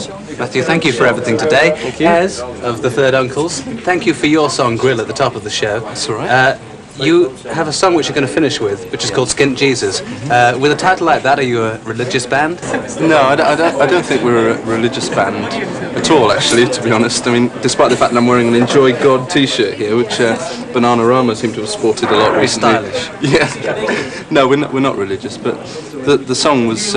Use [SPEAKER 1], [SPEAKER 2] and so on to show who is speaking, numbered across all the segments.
[SPEAKER 1] Cheers.
[SPEAKER 2] Matthew, thank you for everything today.
[SPEAKER 1] Thank you.
[SPEAKER 2] Ez of the Third Uncles, thank you for your song Grill at the top of the show.
[SPEAKER 1] That's all right.
[SPEAKER 2] You have a song which you're going to finish with, which is called Skint Jesus. With a title like that, are you a religious band?
[SPEAKER 1] No, I don't think we're a religious band at all, actually, to be honest. I mean, despite the fact that I'm wearing an Enjoy God t-shirt here, which Bananarama seem to have sported a lot recently.
[SPEAKER 2] Stylish.
[SPEAKER 1] Yeah. No, we're not religious, but the song was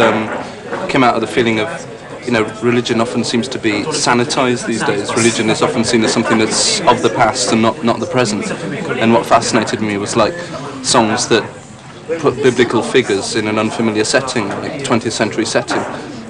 [SPEAKER 1] came out of the feeling of, you know, religion often seems to be sanitized these days. Religion is often seen as something that's of the past and not the present. And what fascinated me was like songs that put biblical figures in an unfamiliar setting, like 20th century setting.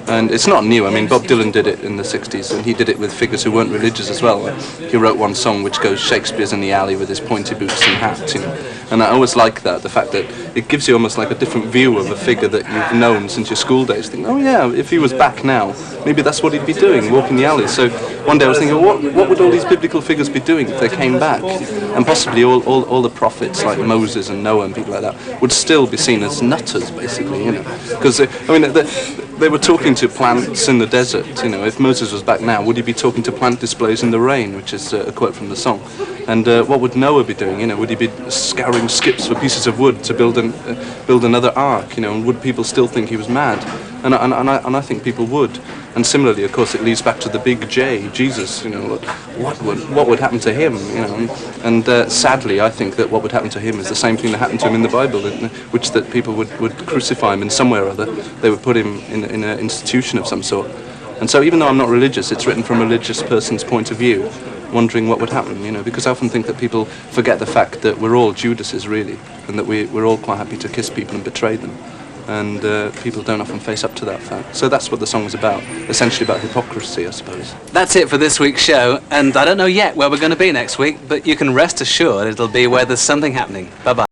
[SPEAKER 1] And it's not new. I mean, Bob Dylan did it in the 60s, and he did it with figures who weren't religious as well. He wrote one song which goes, Shakespeare's in the alley with his pointy boots and hat, you know. And I always like that, the fact that it gives you almost like a different view of a figure that you've known since your school days. Think, oh yeah, if he was back now, maybe that's what he'd be doing, walking the alley. So one day I was thinking, what would all these biblical figures be doing if they came back? And possibly all the prophets like Moses and Noah and people like that would still be seen as nutters, basically, you know. Because, I mean, they were talking to plants in the desert, you know. If Moses was back now, would he be talking to plant displays in the rain, which is a quote from the song? And what would Noah be doing, you know? Would he be scouring skips for pieces of wood to build another ark, you know? And would people still think he was mad? And I think people would. And similarly, of course, it leads back to the big J, Jesus, you know. What would happen to him, you know? And sadly, I think that what would happen to him is the same thing that happened to him in the Bible, which that people would crucify him in some way or other. They would put him in an institution of some sort. And so even though I'm not religious, it's written from a religious person's point of view, wondering what would happen, you know, because I often think that people forget the fact that we're all Judases, really, and that we're all quite happy to kiss people and betray them. And people don't often face up to that fact. So that's what the song was about, essentially about hypocrisy, I suppose.
[SPEAKER 2] That's it for this week's show, and I don't know yet where we're going to be next week, but you can rest assured it'll be where there's something happening. Bye-bye.